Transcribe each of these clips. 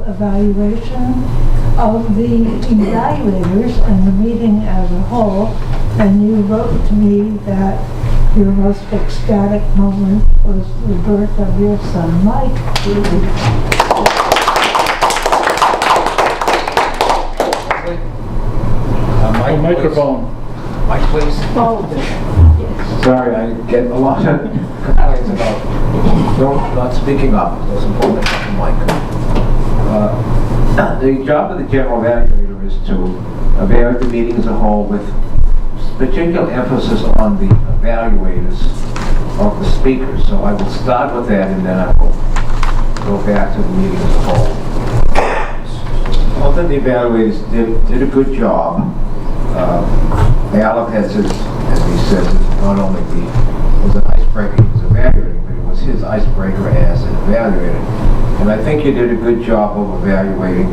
evaluation of the evaluators and the meeting as a whole, and you wrote to me that your most ecstatic moment was the birth of your son, Mike. Mike, microphone. Mike, please. Sorry, I get a lot of complaints about not speaking up. It was important to have a mic. The job of the general evaluator is to evaluate the meeting as a whole with particular emphasis on the evaluators of the speakers. So I will start with that and then I will go back to the meeting as a whole. Both of the evaluators did a good job. Alec has his, as he says, not only was an icebreaker he was evaluating, but it was his icebreaker as an evaluator. And I think you did a good job of evaluating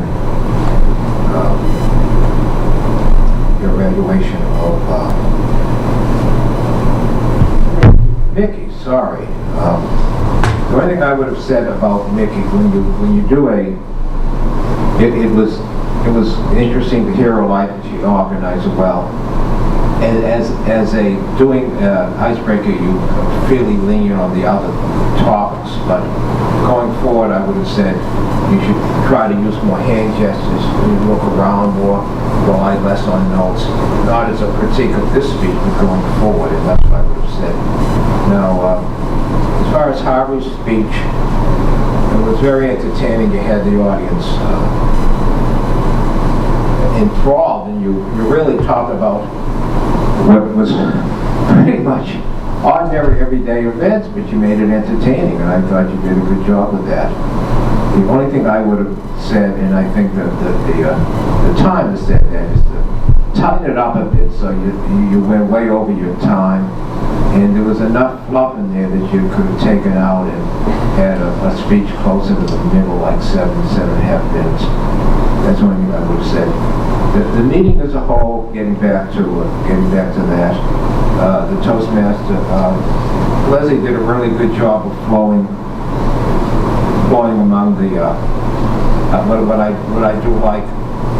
your evaluation of Mickey. Sorry. The only thing I would have said about Mickey when you do it was interesting to hear her life and she organized it well. And as a doing icebreaker, you fairly lenient on the other topics, but going forward, I would have said you should try to use more hand gestures, look around more, rely less on notes, not as a critique of this speech, but going forward, and that's what I would have said. Now, as far as Harvey's speech, it was very entertaining. You had the audience enthralled, and you really talked about what was pretty much ordinary everyday events, but you made it entertaining, and I thought you did a good job with that. The only thing I would have said, and I think that the time has said that, is to tighten it up a bit so you went way over your time, and there was enough fluff in there that you could have taken out and had a speech closer to the middle, like 7.5 minutes. That's the only thing I would have said. The meeting as a whole, getting back to that, the Toastmaster, Leslie did a really good job of flowing among the. What I do like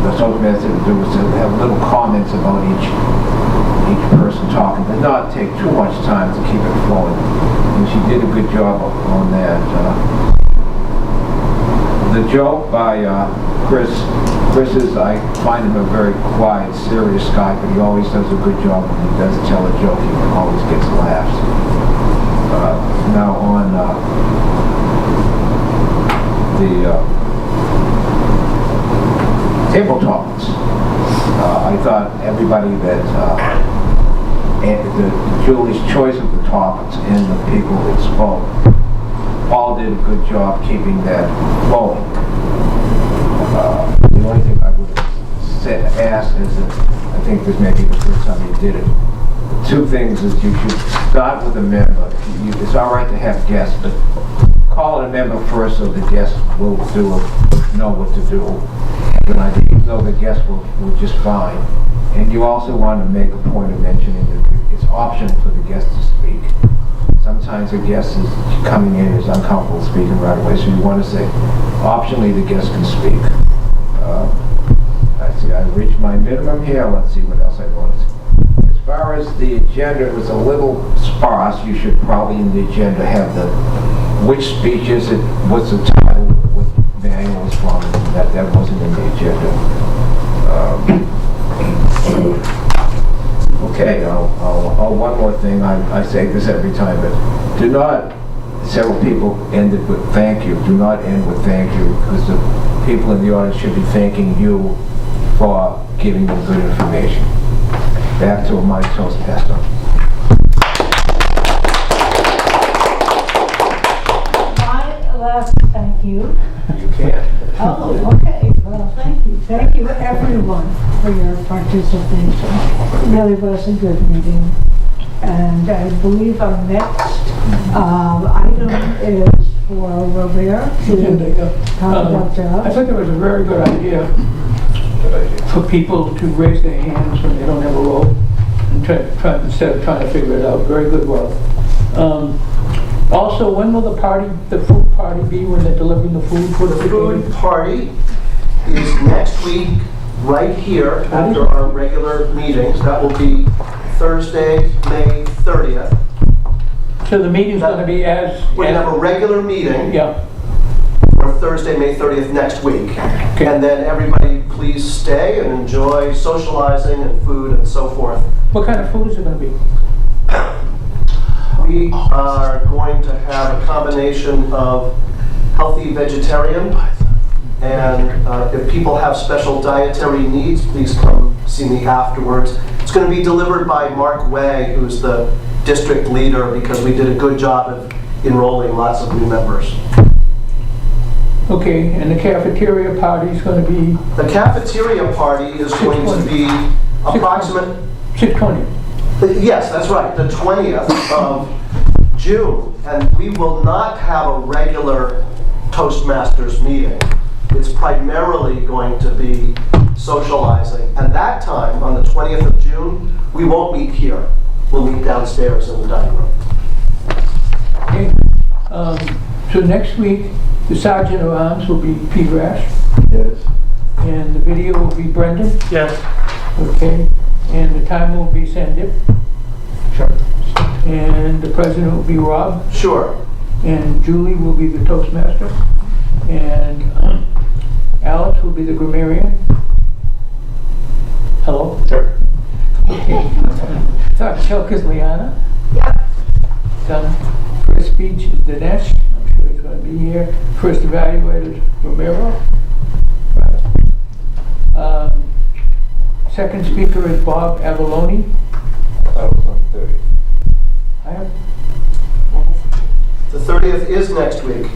the Toastmaster to do is to have little comments about each person talking, but not take too much time to keep it flowing. And she did a good job on that. The joke by Chris is, I find him a very quiet, serious guy, but he always does a good job when he does tell a joke. He always gets laughs. Now on the table topics, I thought everybody that Julie's choice of the topics and the people that spoke all did a good job keeping that flowing. The only thing I would ask is that I think this may be the first time you did it. The two things is you should start with a member. It's all right to have guests, but call it a member first so the guests will know what to do. And even though the guests will just fine. And you also want to make a point of mentioning that it's optional for the guest to speak. Sometimes a guest is coming in is uncomfortable speaking right away, so you want to say, optionally the guest can speak. I see I reached my minimum here. Let's see what else I wanted. As far as the agenda, it was a little sparse. You should probably in the agenda have which speech is it, what's the title, what manual is from. That wasn't in the agenda. Okay, one more thing. I say this every time, but do not, several people ended with thank you. Do not end with thank you, because the people in the audience should be thanking you for giving them good information. Back to my Toastmaster. My last thank you. You can. Oh, okay. Well, thank you. Thank you, everyone, for your participation. It really was a good meeting. And I believe our next item is for Robert to talk about jobs. I thought that was a very good idea for people to raise their hands when they don't have a role and try instead of trying to figure it out. Very good work. Also, when will the food party be, when they're delivering the food? What are The they doing? food party is next week, right here, after our regular meetings. That will be Thursday, May 30th. So the meeting's gonna be as... We're gonna have a regular meeting Yeah, for Thursday, May 30th next week. And then everybody please stay and enjoy socializing and food and so forth. what kind of food is it gonna be? We are going to have a combination of healthy vegetarian, and if people have special dietary needs, please come see me afterwards. It's going to be delivered by Mark Way, who's the district leader, because we did a good job of enrolling lots of new members. Okay, and the cafeteria party's gonna be The cafeteria party is going to be approximate... 6:20. Yes, that's right, the 20th of June, and we will not have a regular Toastmasters meeting. It's primarily going to be socializing, and that time, on the 20th of June, we won't meet here. We'll meet downstairs in the dining room. Okay, so next week, the Sergeant of Arms will be Peter Ash, Yes. and the video will be Brendan, Yes. okay? And the timer will be Sandeep, Sure. and the president will be Rob, Sure. and Julie will be the Toastmaster, and Alex will be the grammarian. Hello? Sure. Okay. Dr. Chalk is Liana. Yep. First speech is Dinesh, I'm sure he's going to be here. First evaluator is Romero. Right. Second speaker is Bob Avalone. That was on 30. I have, The 30th is next week.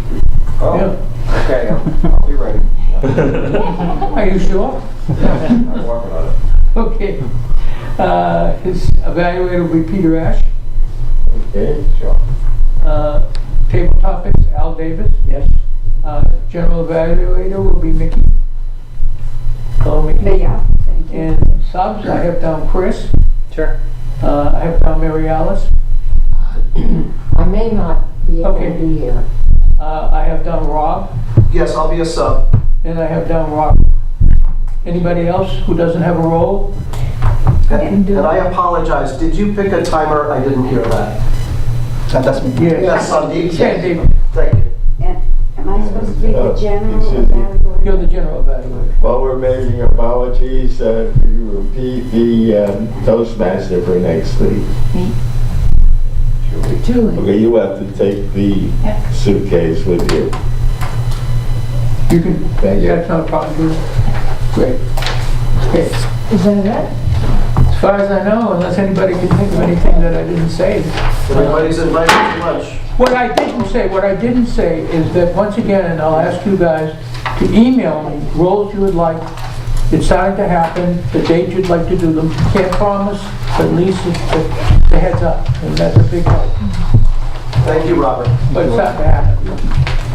Oh, yeah. okay, I'll be ready. Are you sure? I'm working on it. Okay. His evaluator will be Peter Ash. Okay, sure. Table topics, Al Davis. Yes. General evaluator will be Mickey. Hello, Mickey. Yeah, thank you. And subs, I have down Chris. Sure. I have down Mary Alice. I may not be able Okay. to be here. I have down Rob, Yes, I'll be a sub. and I have down Rob. Anybody else who doesn't have a role? And I apologize, did you pick a timer? I didn't hear that. That's me. Yes, Sandeep. Yeah, David, Thank you. And am I supposed to be the general you should be. evaluator? you're the general evaluator. Well, we're making apologies, you repeat the Toastmaster for next week. Julie. Okay, you have to take the suitcase with you. You can, Thank you. that's not a problem, do it. Great. Okay. Is that it? As far as I know, unless anybody can think of anything that I didn't say. Everybody's invited to lunch. What I didn't say is that, once again, I'll ask you guys to email me roles you would like. It's starting to happen, the date you'd like to do them. Can't promise, but at least it's the heads up, and that's a big help. Thank you, Robert. But it's starting to happen.